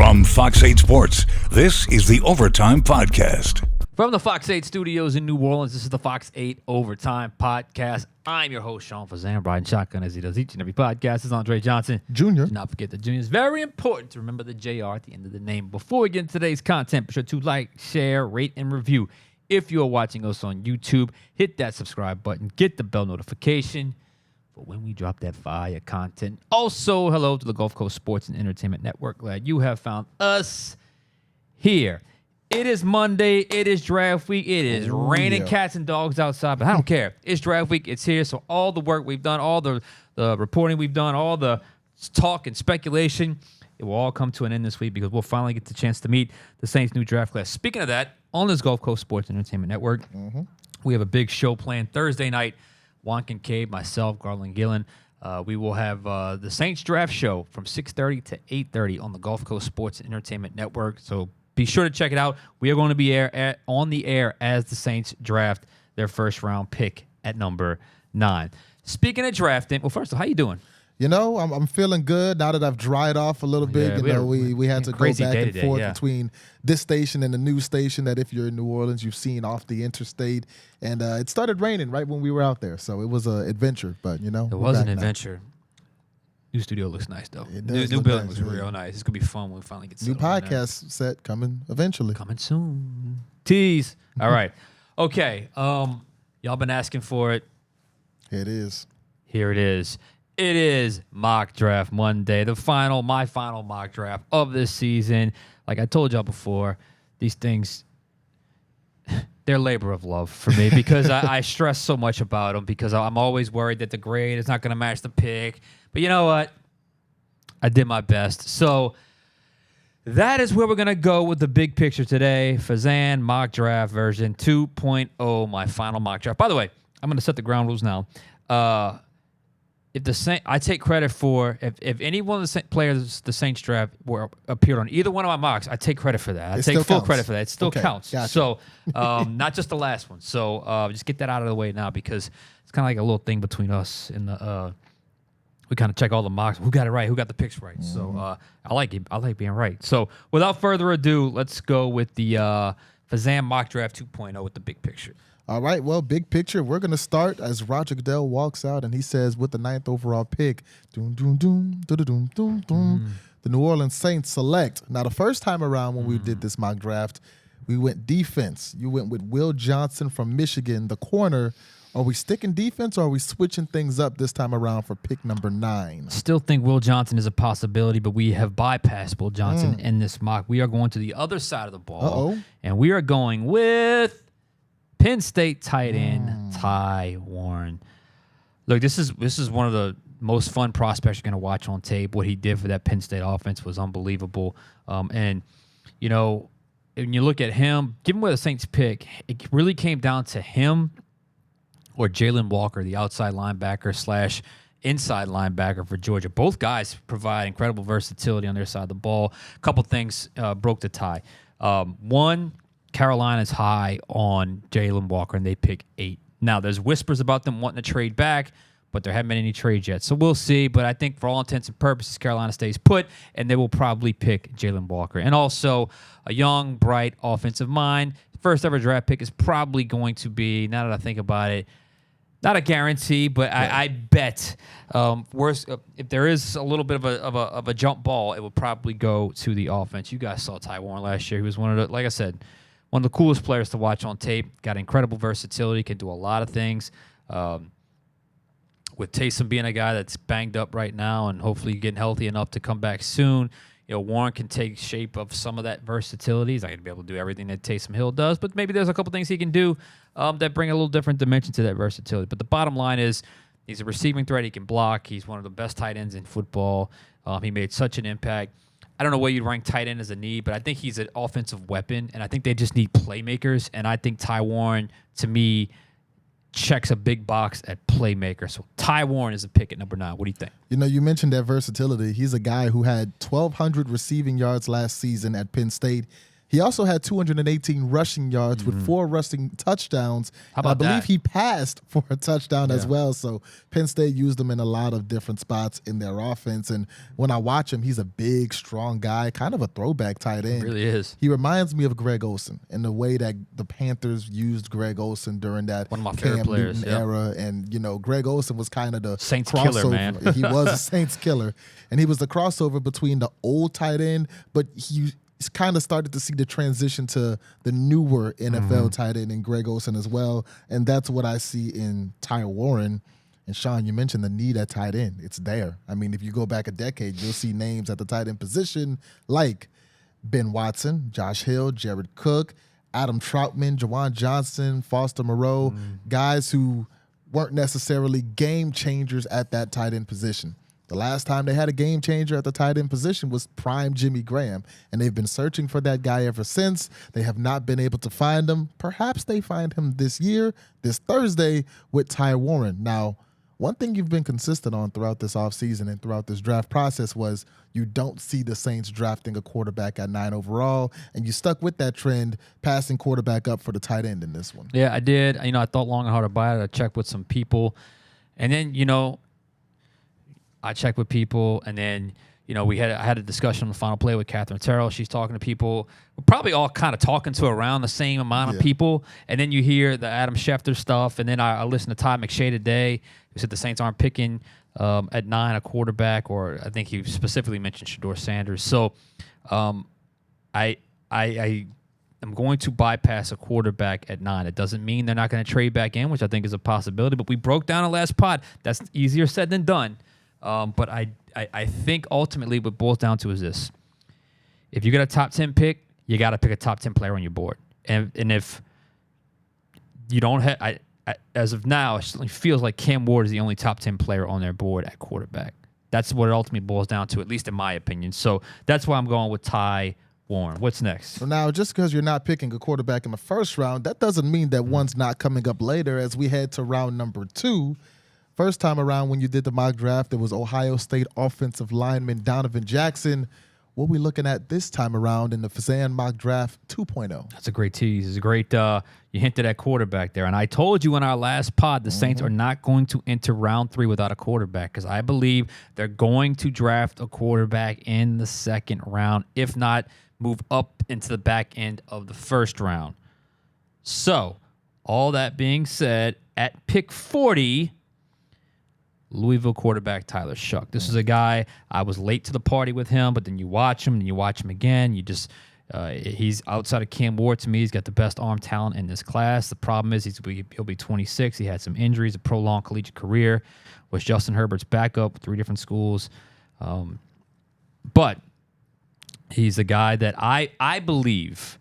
From Fox 8 Sports, this is the Overtime Podcast. From the Fox 8 studios in New Orleans, this is the Fox 8 Overtime Podcast. I'm your host, Sean Fazende, riding shotgun as he does each and every podcast. This is Andre Johnson. Junior. Do not forget the Junior. It's very important to remember the JR at the end of the name. Before we get into today's content, be sure to like, share, rate, and review. If you are watching us on YouTube, hit that subscribe button, get the bell notification for when we drop that fire content. Also, hello to the Gulf Coast Sports and Entertainment Network. Glad you have found us here. It is Monday. It is draft week. It is raining cats and dogs outside, but I don't care. It's draft week. It's here. So all the work we've done, all the reporting we've done, all the talk and speculation, it will all come to an end this week because we'll finally get the chance to meet the Saints' new draft class. Speaking of that, on this Gulf Coast Sports and Entertainment Network, we have a big show planned Thursday night. Juan Kincaid, myself, Garland Gillen. We will have the Saints draft show from 6:30 to 8:30 on the Gulf Coast Sports and Entertainment Network. So be sure to check it out. We are going to be on the air as the Saints draft their first round pick at number 9. Speaking of drafting, well, first of all, how you doing? You know, I'm feeling good now that I've dried off a little bit. We had to go back and forth between this station and the new station that if you're in New Orleans, you've seen off the interstate. And it started raining right when we were out there. So it was an adventure, but, you know. It was an adventure. New studio looks nice, though. It does new look building nice, looks real nice. It's going to be fun when we finally get new podcast set coming eventually. Coming soon. Tease. All right. Okay. Y'all been asking for it. It is. Here it is. It is Mock Draft Monday, my final mock draft of this season. Like I told y'all before, these things, they're labor of love for me because I stress so much about them because I'm always worried that the grade is not going to match the pick. But you know what? I did my best. So that is where we're going to go with the big picture today. Fazende Mock Draft version 2.0, my final mock draft. By the way, I'm going to set the ground rules now. If the Saints, I take credit for if any one of the players the Saints draft appeared on either one of my mocks, I take credit for that. I take full credit for that. It still counts. Gotcha. So not just the last one. So just get that out of the way now because it's kind of like a little thing between us and the. We kind of check all the mocks. Who got it right? Who got the picks right? So I like it. I like being right. So without further ado, let's go with the Fazende Mock Draft 2.0 with the big picture. All right, well, big picture. We're going to start as Roger Goodell walks out, and he says, with the 9th overall pick, the New Orleans Saints select. Now, the first time around when we did this mock draft, we went defense. You went with Will Johnson from Michigan, the corner. Are we sticking defense, or are we switching things up this time around for pick number 9? Still think Will Johnson is a possibility, but we have bypassed Will Johnson in this mock. We are going to the other side of the ball, and we are going with Penn State tight end Ty Warren. Look, this is one of the most fun prospects you're going to watch on tape. What he did for that Penn State offense was unbelievable. And, you know, when you look at him, given where the Saints pick, it really came down to him or Jalen Walker, the outside linebacker / inside linebacker for Georgia. Both guys provide incredible versatility on their side of the ball. A couple things broke the tie. One, Carolina's high on Jalen Walker, and they pick 8. Now, there's whispers about them wanting to trade back, but there haven't been any trades yet. So we'll see. But I think for all intents and purposes, Carolina stays put, and they will probably pick Jalen Walker. And also a young, bright offensive mind. First ever draft pick is probably going to be, now that I think about it, not a guarantee, but I bet if there is a little bit of a jump ball, it will probably go to the offense. You guys saw Ty Warren last year. He was one of the, like I said, one of the coolest players to watch on tape. Got incredible versatility, can do a lot of things. With Taysom being a guy that's banged up right now and hopefully getting healthy enough to come back soon, you know, Warren can take shape of some of that versatility. He's not going to be able to do everything that Taysom Hill does, but maybe there's a couple things he can do that bring a little different dimension to that versatility. But the bottom line is he's a receiving threat. He can block. He's one of the best tight ends in football. He made such an impact. I don't know where you'd rank tight end as a need, but I think he's an offensive weapon, and I think they just need playmakers. And I think Ty Warren, to me, checks a big box at playmaker. So Ty Warren is a pick at number 9. What do you think? You know, you mentioned that versatility. He's a guy who had 1,200 receiving yards last season at Penn State. He also had 218 rushing yards with 4 rushing touchdowns. How about I believe that? he passed for a touchdown as well. So Penn State used him in a lot of different spots in their offense. And when I watch him, he's a big, strong guy, kind of a throwback tight end. He really is. He reminds me of Greg Olsen in the way that the Panthers used Greg Olsen during that one of my favorite Cam players Newton era. And, Greg Olsen was kind of the Saints crossover. killer, man. He was a Saints killer. And he was the crossover between the old tight end, but he kind of started to see the transition to the newer NFL tight end in Greg Olsen as well. And that's what I see in Ty Warren. And Sean, you mentioned the need at tight end. It's there. I mean, if you go back a decade, you'll see names at the tight end position like Ben Watson, Josh Hill, Jared Cook, Adam Troutman, Jawan Johnson, Foster Moreau, guys who weren't necessarily game changers at that tight end position. The last time they had a game changer at the tight end position was prime Jimmy Graham, and they've been searching for that guy ever since. They have not been able to find him. Perhaps they find him this Thursday, with Ty Warren. Now, one thing you've been consistent on throughout this offseason and throughout this draft process was you don't see the Saints drafting a quarterback at 9 overall, and you stuck with that trend, passing quarterback up for the tight end in this one. Yeah, I did. I thought long and hard about it. I checked with some people, and then, I checked with people, and then, I had a discussion on the final play with Catherine Terrell. She's talking to people. We're probably all kind of talking to around the same amount of people. And then you hear the Adam Schefter stuff, and then I listened to Todd McShay today, who said the Saints aren't picking at 9 a quarterback, or I think he specifically mentioned Shedeur Sanders. So I am going to bypass a quarterback at 9. It doesn't mean they're not going to trade back in, which I think is a possibility. But we broke down the last pod. That's easier said than done. But I think ultimately what it boils down to is this. If you get a top 10 pick, you got to pick a top 10 player on your board. And if you don't have, as of now, it feels like Cam Ward is the only top 10 player on their board at quarterback. That's what it ultimately boils down to, at least in my opinion. So that's why I'm going with Ty Warren. What's next? So now, just because you're not picking a quarterback in the first round, that doesn't mean that one's not coming up later as we head to round number 2. First time around when you did the mock draft, it was Ohio State offensive lineman Donovan Jackson. What are we looking at this time around in the Fazende mock draft 2.0? That's a great tease. It's a great, you hinted at quarterback there. And I told you in our last pod, the Saints are not going to enter round 3 without a quarterback, because I believe they're going to draft a quarterback in the second round, if not move up into the back end of the first round. So, all that being said, at pick 40, Louisville quarterback Tyler Shough. This is a guy, I was late to the party with him, but then you watch him, and you watch him again. You just, he's outside of Cam Ward to me. He's got the best arm talent in this class. The problem is he'll be 26. He had some injuries, a prolonged collegiate career, was Justin Herbert's backup, 3 different schools. But he's a guy that I believe,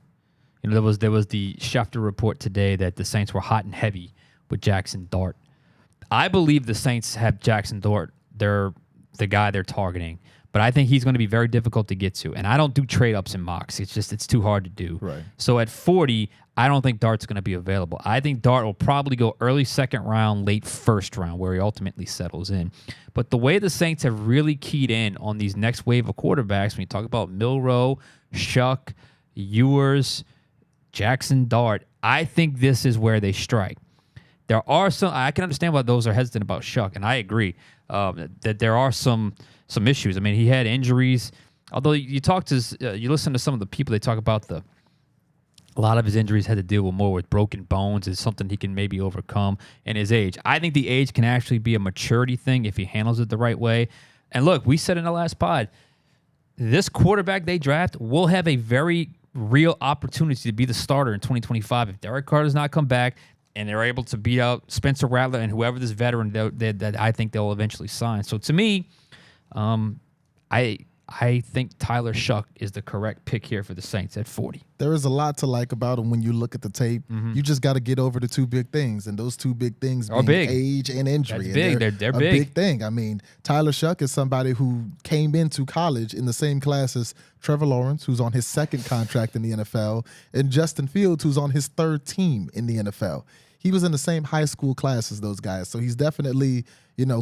there was the Schefter report today that the Saints were hot and heavy with Jackson Dart. I believe the Saints have Jackson Dart. They're the guy they're targeting. But I think he's going to be very difficult to get to. And I don't do trade-ups in mocks. It's too hard to do. Right. So at 40, I don't think Dart's going to be available. I think Dart will probably go early second round, late first round, where he ultimately settles in. But the way the Saints have really keyed in on these next wave of quarterbacks, when you talk about Milroe, Shough, Ewers, Jackson Dart, I think this is where they strike. There are some. I can understand why those are hesitant about Shough, and I agree that there are some issues. I mean, he had injuries. Although you listen to some of the people, they talk about a lot of his injuries had to deal with more with broken bones. It's something he can maybe overcome in his age. I think the age can actually be a maturity thing if he handles it the right way. And look, we said in the last pod, this quarterback they draft will have a very real opportunity to be the starter in 2025 if Derek Carr does not come back. And they're able to beat out Spencer Rattler and whoever this veteran that I think they'll eventually sign. So to me, I think Tyler Shough is the correct pick here for the Saints at 40. There is a lot to like about him when you look at the tape. You just got to get over the 2 big things, and those 2 big things being age and injury. That's big. They're big. Big thing. I mean, Tyler Shough is somebody who came into college in the same class as Trevor Lawrence, who's on his 2nd contract in the NFL, and Justin Fields, who's on his 3rd team in the NFL. He was in the same high school class as those guys. So he's definitely,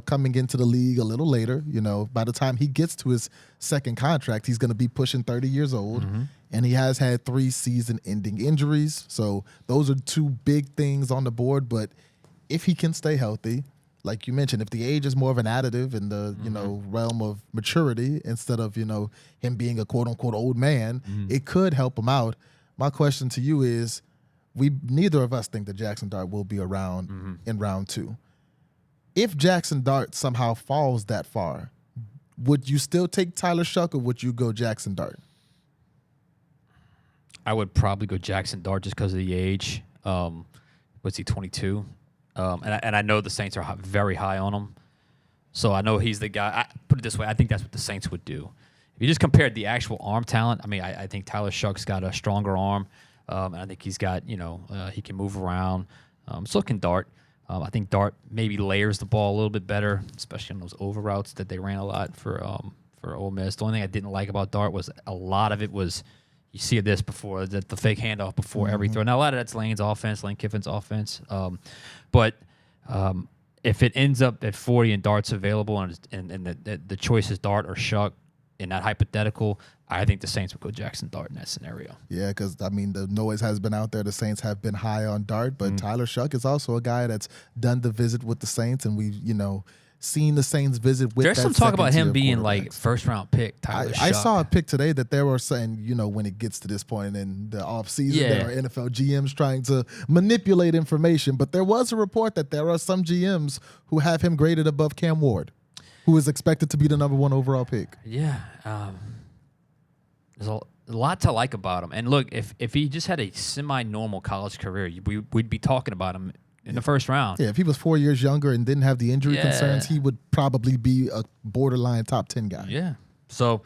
coming into the league a little later. By the time he gets to his 2nd contract, he's going to be pushing 30 years old. and he has had 3 season-ending injuries. So those are 2 big things on the board. But if he can stay healthy, like you mentioned, if the age is more of an additive in the realm of maturity instead of him being a quote-unquote old man, it could help him out. My question to you is, neither of us think that Jackson Dart will be around in round 2. If Jackson Dart somehow falls that far, would you still take Tyler Shuck or would you go Jackson Dart? I would probably go Jackson Dart just because of the age. What's he, 22? And I know the Saints are very high on him. So I know he's the guy. Put it this way, I think that's what the Saints would do. If you just compared the actual arm talent, I mean, I think Tyler Shuck's got a stronger arm. And I think he's got, he can move around. So can Dart. I think Dart maybe layers the ball a little bit better, especially on those over routes that they ran a lot for Ole Miss. The only thing I didn't like about Dart was a lot of it was, you see this before, the fake handoff before every throw. Now, a lot of that's Lane Kiffin's offense. But if it ends up at 40 and Dart's available and the choice is Dart or Shuck in that hypothetical, I think the Saints would go Jackson Dart in that scenario. Yeah, because, I mean, the noise has been out there. The Saints have been high on Dart, but Tyler Shuck is also a guy that's done the visit with the Saints, and we've, seen the Saints visit with There's some talk about him being like first-round pick, Tyler Shuck. I saw a pick today that they were saying, when it gets to this point in the offseason, there are NFL GMs trying to manipulate information, but there was a report that there are some GMs who have him graded above Cam Ward, who is expected to be the number 1 overall pick. Yeah. There's a lot to like about him. And look, if he just had a semi-normal college career, we'd be talking about him in the first round. Yeah, if he was 4 years younger and didn't have the injury concerns, he would probably be a borderline top 10 guy. Yeah. So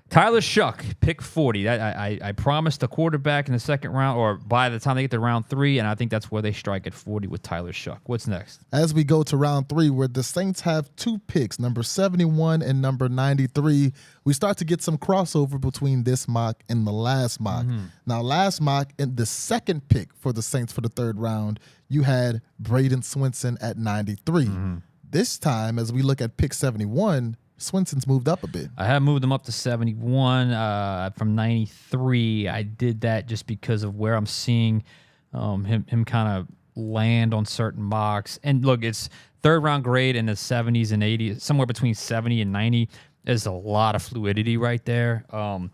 Tyler Shuck, pick 40. I promised a quarterback in the second round, or by the time they get to round 3, and I think that's where they strike at 40 with Tyler Shuck. What's next? As we go to round 3, where the Saints have 2 picks, number 71 and number 93, we start to get some crossover between this mock and the last mock. Now, last mock, in the second pick for the Saints for the 3rd round, you had Braden Swinson at 93. This time, as we look at pick 71, Swinson's moved up a bit. I have moved him up to 71 from 93. I did that just because of where I'm seeing him kind of land on certain mocks. And look, it's 3rd round grade in the 70s and 80s, somewhere between 70 and 90. There's a lot of fluidity right there. And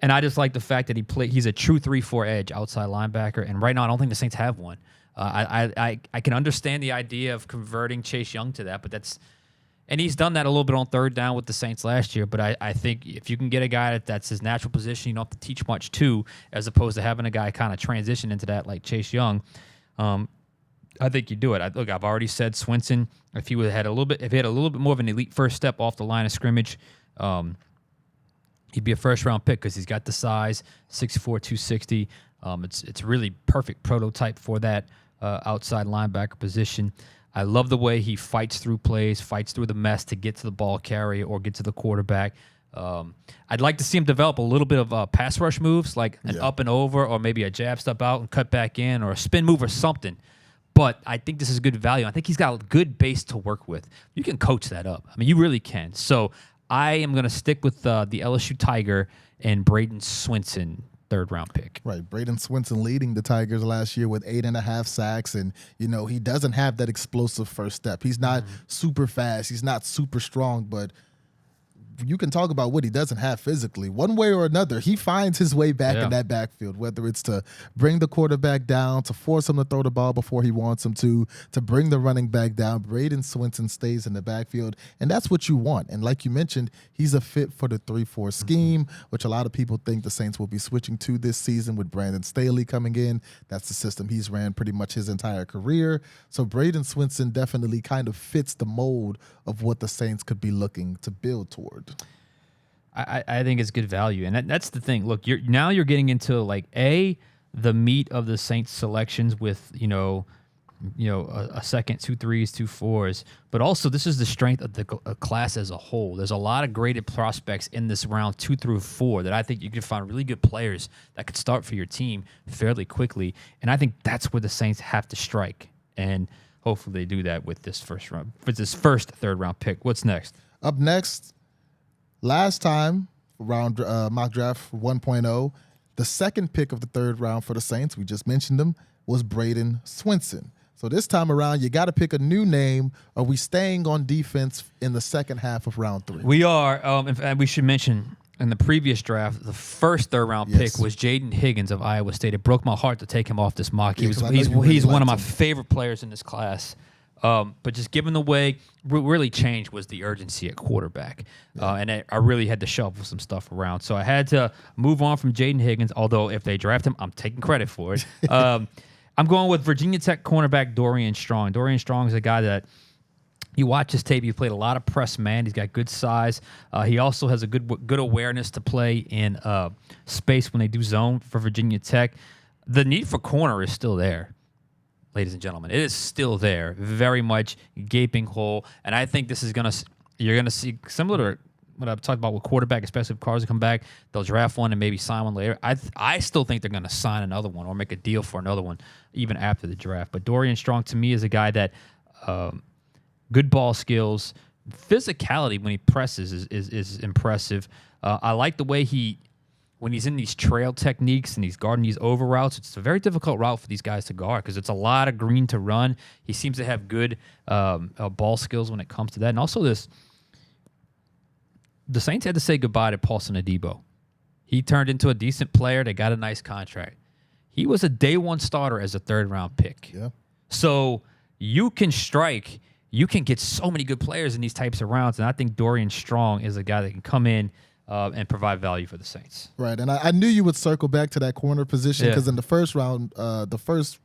I just like the fact that he's a true 3-4 edge outside linebacker. And right now, I don't think the Saints have one. I can understand the idea of converting Chase Young to that, but and he's done that a little bit on 3rd down with the Saints last year. But I think if you can get a guy that's his natural position, you don't have to teach much to, as opposed to having a guy kind of transition into that like Chase Young. I think you do it. Look, I've already said Swinson. If he had a little bit more of an elite first step off the line of scrimmage, he'd be a first-round pick because he's got the size, 6'4", 260. It's really perfect prototype for that outside linebacker position. I love the way he fights through plays, fights through the mess to get to the ball carrier or get to the quarterback. I'd like to see him develop a little bit of pass rush moves, like an up and over, or maybe a jab step out and cut back in, or a spin move or something. But I think this is good value. I think he's got a good base to work with. You can coach that up. I mean, you really can. So I am going to stick with the LSU Tiger and Braden Swinson, 3rd round pick. Right. Braden Swinson leading the Tigers last year with 8.5 sacks. And, he doesn't have that explosive first step. He's not super fast. He's not super strong, but you can talk about what he doesn't have physically. One way or another, he finds his way back in that backfield, whether it's to bring the quarterback down, to force him to throw the ball before he wants him to bring the running back down. Braden Swinson stays in the backfield, and that's what you want. And like you mentioned, he's a fit for the 3-4 scheme, which a lot of people think the Saints will be switching to this season with Brandon Staley coming in. That's the system he's ran pretty much his entire career. So Braden Swinson definitely kind of fits the mold of what the Saints could be looking to build toward. I think it's good value, and that's the thing. Look, you're getting into like the meat of the Saints selections with a second, 2 3s, 2 4s, but also this is the strength of the class as a whole. There's a lot of graded prospects in this round 2 through 4 that I think you can find really good players that could start for your team fairly quickly, and I think that's where the Saints have to strike, and hopefully they do that with this first 3rd round pick. What's next? Up next. Last time, around mock draft 1.0, The second pick of the third round for the Saints, we just mentioned him, was Braden Swinson. So this time around, you got to pick a new name. Are we staying on defense in the second half of round 3? We are. And we should mention, in the previous draft, the first third-round pick was Jaden Higgins of Iowa State. It broke my heart to take him off this mock. He's one of my favorite players in this class. But just given the way, what really changed was the urgency at quarterback. And I really had to shuffle some stuff around. So I had to move on from Jaden Higgins, although if they draft him, I'm taking credit for it. I'm going with Virginia Tech cornerback Dorian Strong. Dorian Strong is a guy that you watch his tape. He played a lot of press man. He's got good size. He also has a good awareness to play in space when they do zone for Virginia Tech. The need for corner is still there, ladies and gentlemen. It is still there, very much gaping hole. And I think this is you're gonna see similar to what I've talked about with quarterback, especially if cars come back, they'll draft one and maybe sign one later. I still think they're going to sign another one or make a deal for another one even after the draft. But Dorian Strong, to me, is a guy that good ball skills, physicality when he presses is impressive. I like the way when he's in these trail techniques and he's guarding these over routes, it's a very difficult route for these guys to guard because it's a lot of green to run. He seems to have good ball skills when it comes to that. And also the Saints had to say goodbye to Paulson Adebo. He turned into a decent player. They got a nice contract. He was a day one starter as a third-round pick. Yeah. So you can strike. You can get so many good players in these types of rounds, and I think Dorian Strong is a guy that can come in and provide value for the Saints. Right, and I knew you would circle back to that corner position because in the first round, the first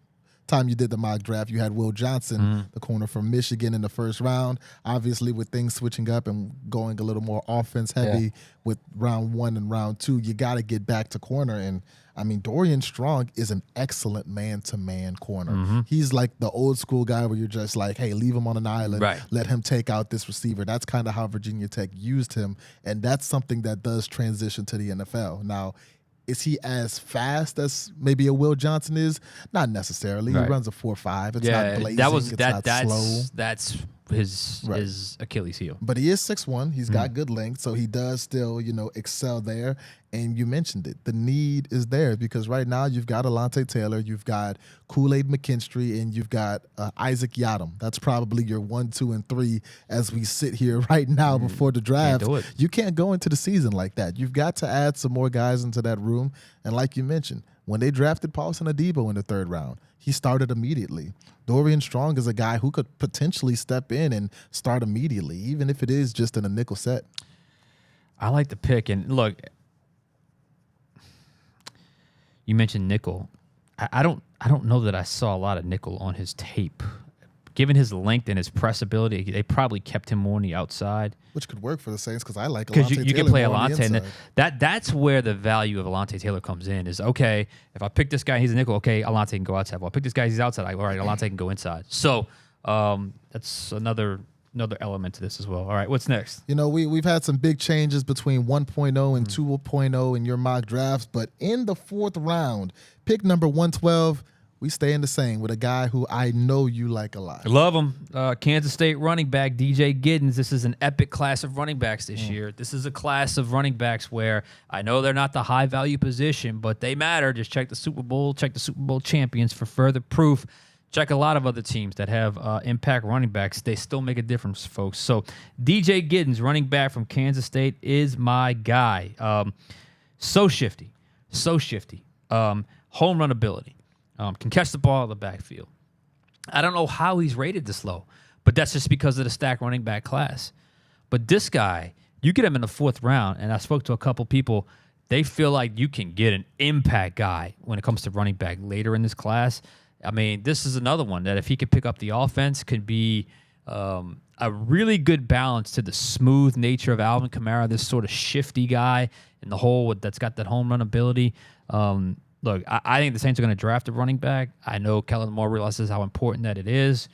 time you did the mock draft, you had Will Johnson, the corner from Michigan, in the first round. Obviously, with things switching up and going a little more offense heavy with round 1 and round 2, you got to get back to corner. And I mean, Dorian Strong is an excellent man-to-man corner. He's like the old school guy where you're just like, hey, leave him on an island, let him take out this receiver. That's kind of how Virginia Tech used him, and that's something that does transition to the NFL. Now, is he as fast as maybe a Will Johnson is? Not necessarily. He runs a 4.5. It's not blazing. It's not slow. That's his Achilles heel. But he is 6'1". He's got good length, so he does still, excel there. And you mentioned it. The need is there because right now you've got Alontae Taylor, you've got Kool-Aid McKinstry, and you've got Isaac Yiadom. That's probably your 1, 2, and 3 as we sit here right now before the draft. You can't go into the season like that. You've got to add some more guys into that room. And like you mentioned, when they drafted Paulson Adebo in the third round, he started immediately. Dorian Strong is a guy who could potentially step in and start immediately, even if it is just in a nickel set. I like the pick. And look, you mentioned nickel. I don't know that I saw a lot of nickel on his tape. Given his length and his press ability, they probably kept him more on the outside. Which could work for the Saints because I like Alontae Taylor. Because you can play Alontae. And that's where the value of Alontae Taylor comes in is, okay, if I pick this guy, he's a nickel, okay, Alontae can go outside. Well, I pick this guy, he's outside. All right, Alontae can go inside. So that's another element to this as well. All right, what's next? We've had some big changes between 1.0 and 2.0 in your mock drafts, but in the fourth round, pick number 112, we stay in the same with a guy who I know you like a lot. I love him. Kansas State running back DJ Giddens. This is an epic class of running backs this year. This is a class of running backs where I know they're not the high-value position, but they matter. Just check the Super Bowl. Check the Super Bowl champions for further proof. Check a lot of other teams that have impact running backs. They still make a difference, folks. So DJ Giddens, running back from Kansas State, is my guy. So shifty. Home run ability. Can catch the ball in the backfield. I don't know how he's rated this low, but that's just because of the stacked running back class. But this guy, you get him in the fourth round, and I spoke to a couple people. They feel like you can get an impact guy when it comes to running back later in this class. I mean, this is another one that if he could pick up the offense, could be a really good balance to the smooth nature of Alvin Kamara, this sort of shifty guy in the hole that's got that home run ability. Look, I think the Saints are going to draft a running back. I know Kellen Moore realizes how important that it is.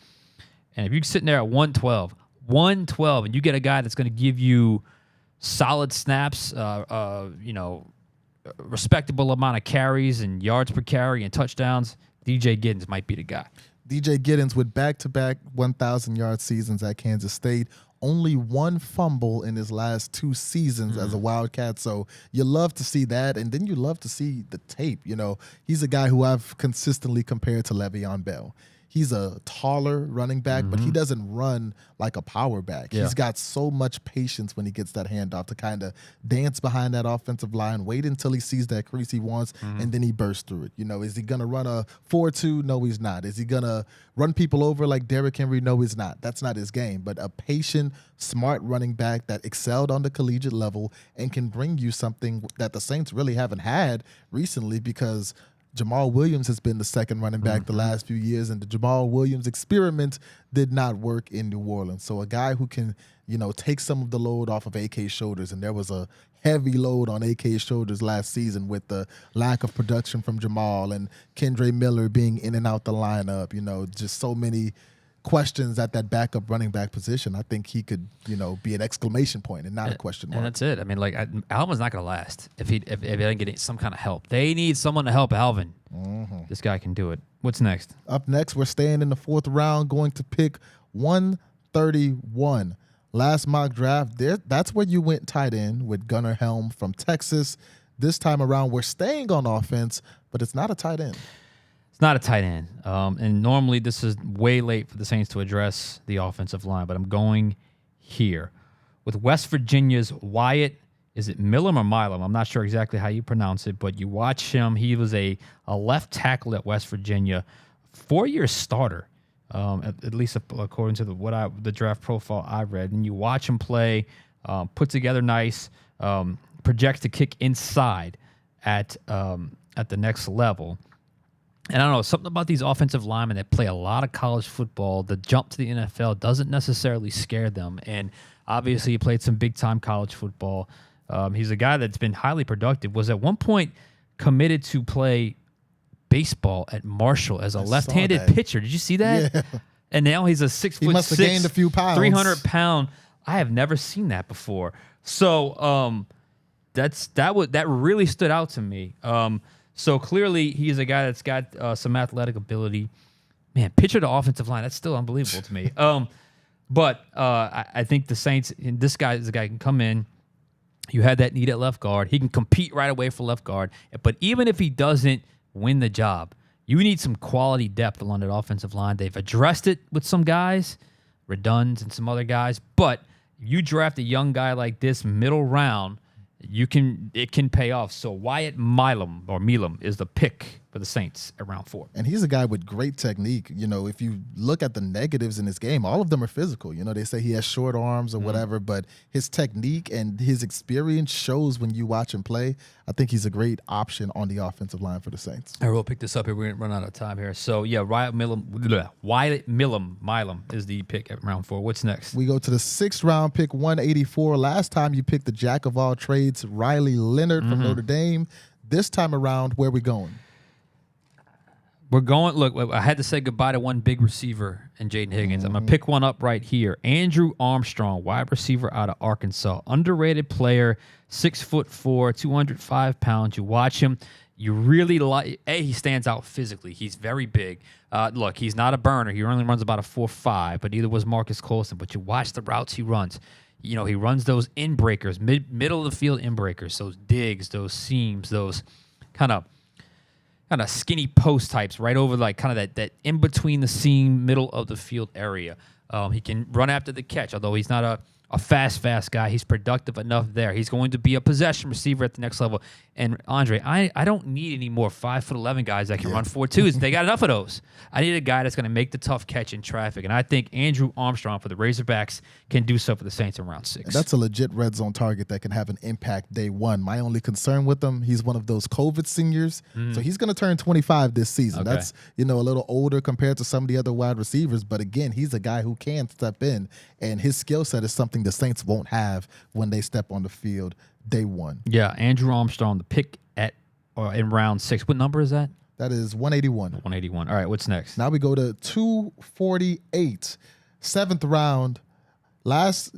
And if you're sitting there at 112, and you get a guy that's going to give you solid snaps, respectable amount of carries and yards per carry and touchdowns, DJ Giddens might be the guy. DJ Giddens with back-to-back 1,000-yard seasons at Kansas State, only one fumble in his last 2 seasons as a Wildcat. So you love to see that, and then you love to see the tape. He's a guy who I've consistently compared to Le'Veon Bell. He's a taller running back, but he doesn't run like a power back. Yeah. He's got so much patience when he gets that handoff to kind of dance behind that offensive line, wait until he sees that crease he wants, and then he bursts through it. Is he going to run a 4-2? No, he's not. Is he going to run people over like Derrick Henry? No, he's not. That's not his game. But a patient, smart running back that excelled on the collegiate level and can bring you something that the Saints really haven't had recently, because Jamal Williams has been the second running back the last few years, and the Jamal Williams experiment did not work in New Orleans. So a guy who can, take some of the load off of AK's shoulders, and there was a heavy load on AK's shoulders last season with the lack of production from Jamal and Kendre Miller being in and out the lineup, just so many questions at that backup running back position. I think he could, be an exclamation point and not a question mark. And that's it. I mean, Alvin's not going to last if he doesn't get some kind of help. They need someone to help Alvin. This guy can do it. What's next? Up next, we're staying in the 4th round, going to pick 131. Last mock draft, that's where you went tight end with Gunnar Helm from Texas. This time around, we're staying on offense, but it's not a tight end. Not a tight end. And normally this is way late for the Saints to address the offensive line, but I'm going here. With West Virginia's Wyatt, is it Milam or Milam? I'm not sure exactly how you pronounce it, but you watch him. He was a left tackle at West Virginia, 4-year starter, at least according to the draft profile I read. And you watch him play, put together nice, projects to kick inside at the next level. And I don't know, something about these offensive linemen that play a lot of college football, the jump to the NFL doesn't necessarily scare them. And obviously he played some big-time college football. He's a guy that's been highly productive, was at one point committed to play baseball at Marshall as a left-handed pitcher. Did you see that? Yeah. And now he's a 6'6", he must have gained a few pounds. 300-pound. I have never seen that before. So that really stood out to me. So clearly he's a guy that's got some athletic ability. Man, pitcher to offensive line, that's still unbelievable to me. But I think the Saints, and this guy is a guy who can come in. You had that need at left guard. He can compete right away for left guard. But even if he doesn't win the job, you need some quality depth along that offensive line. They've addressed it with some guys, Reduns and some other guys. But you draft a young guy like this middle round, it can pay off. So Wyatt Milam is the pick for the Saints at round 4. And he's a guy with great technique. If you look at the negatives in his game, all of them are physical. They say he has short arms or whatever, but his technique and his experience shows when you watch him play. I think he's a great option on the offensive line for the Saints. I will pick this up here. We're going to run out of time here. So, yeah, Wyatt Milam is the pick at round 4. What's next? We go to the 6th round pick, 184. Last time you picked the jack of all trades, Riley Leonard from Notre Dame. This time around, where are we going? We're going, look, I had to say goodbye to one big receiver in Jaden Higgins. I'm going to pick one up right here. Andrew Armstrong, wide receiver out of Arkansas. Underrated player, 6'4", 205 pounds. You watch him, you really like, he stands out physically. He's very big. Look, he's not a burner. He only runs about a 4.5, but neither was Marcus Colston. But you watch the routes he runs. He runs those in-breakers, middle of the field in-breakers, those digs, those seams, those kind of skinny post types right over that in between the seam, middle of the field area. He can run after the catch, although he's not a fast guy. He's productive enough there. He's going to be a possession receiver at the next level. And Andre, I don't need any more 5'11" guys that can run 4.2s. They got enough of those. I need a guy that's going to make the tough catch in traffic. And I think Andrew Armstrong for the Razorbacks can do so for the Saints in round 6. And that's a legit red zone target that can have an impact day one. My only concern with him, he's one of those COVID seniors. So he's going to turn 25 this season. Okay. That's, a little older compared to some of the other wide receivers. But again, he's a guy who can step in. And his skill set is something the Saints won't have when they step on the field day one. Yeah, Andrew Armstrong, the pick in round 6. What number is that? That is 181. 181. All right, what's next? Now we go to 248, 7th round. Last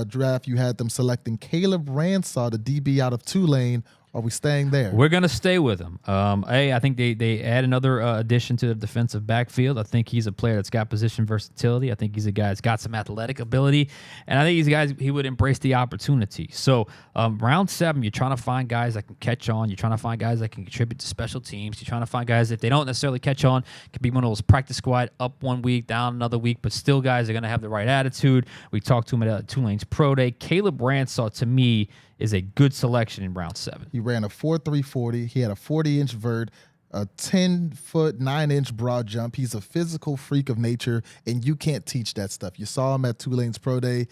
draft, you had them selecting Caleb Ransaw, the DB out of Tulane, Are we staying there? We're going to stay with him. I think they add another addition to the defensive backfield. I think he's a player that's got position versatility. I think he's a guy that's got some athletic ability. And I think he's a guy he would embrace the opportunity. So round 7, you're trying to find guys that can catch on. You're trying to find guys that can contribute to special teams. You're trying to find guys, if they don't necessarily catch on, can be one of those practice squad, up one week, down another week, but still guys are going to have the right attitude. We talked to him at Tulane's Pro Day. Caleb Ransaw, to me, is a good selection in round 7. He ran a 4.3 40. He had a 40-inch vert, a 10-foot 9-inch broad jump. He's a physical freak of nature, and you can't teach that stuff. You saw him at Tulane's Pro Day.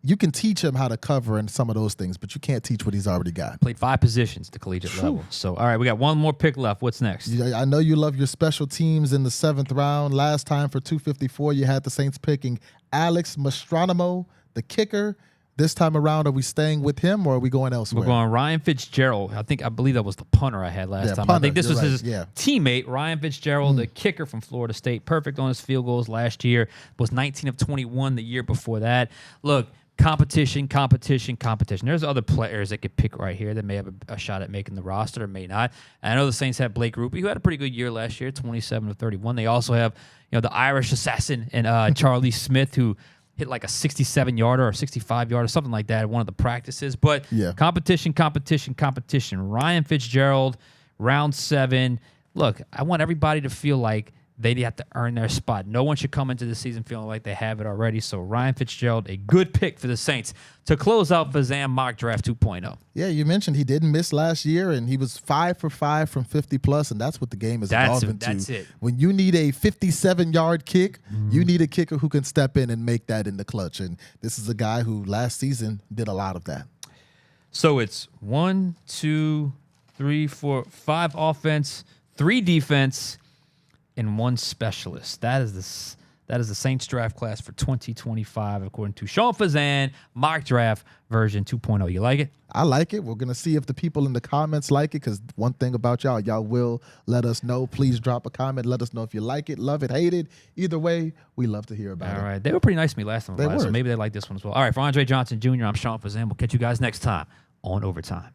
You can teach him how to cover and some of those things, but you can't teach what he's already got. Played 5 positions at the collegiate level. So, all right, we got one more pick left. What's next? I know you love your special teams in the 7th round. Last time for 254, you had the Saints picking Alex Mastronomo, the kicker. This time around, are we staying with him or are we going elsewhere? We're going Ryan Fitzgerald. I believe that was the punter I had last time. Punter, I think this was right. his teammate, Ryan Fitzgerald, the kicker from Florida State. Perfect on his field goals last year. Was 19 of 21 the year before that. Look, competition. There's other players that could pick right here that may have a shot at making the roster or may not. And I know the Saints have Blake Rupe, who had a pretty good year last year, 27 of 31. They also have the Irish assassin and Charlie Smith, who hit like a 67-yarder or 65-yarder, something like that at one of the practices. But competition. Ryan Fitzgerald, round 7. Look, I want everybody to feel like they have to earn their spot. No one should come into the season feeling like they have it already. So Ryan Fitzgerald, a good pick for the Saints to close out Fazende Mock Draft 2.0. Yeah, you mentioned he didn't miss last year, and he was 5 for 5 from 50+, and that's what the game is evolving to. That's it. When you need a 57-yard kick, you need a kicker who can step in and make that in the clutch. And this is a guy who last season did a lot of that. So it's 1, 2, 3, 4, 5 offense, 3 defense, and 1 specialist. That is the Saints draft class for 2025, according to Sean Fazende, Mock Draft version 2.0. You like it? I like it. We're going to see if the people in the comments like it, because one thing about y'all will let us know. Please drop a comment. Let us know if you like it, love it, hate it. Either way, we love to hear about it. All right. They were pretty nice to me last time, so maybe they like this one as well. All right, for Andre Johnson Jr., I'm Sean Fazende. We'll catch you guys next time on Overtime.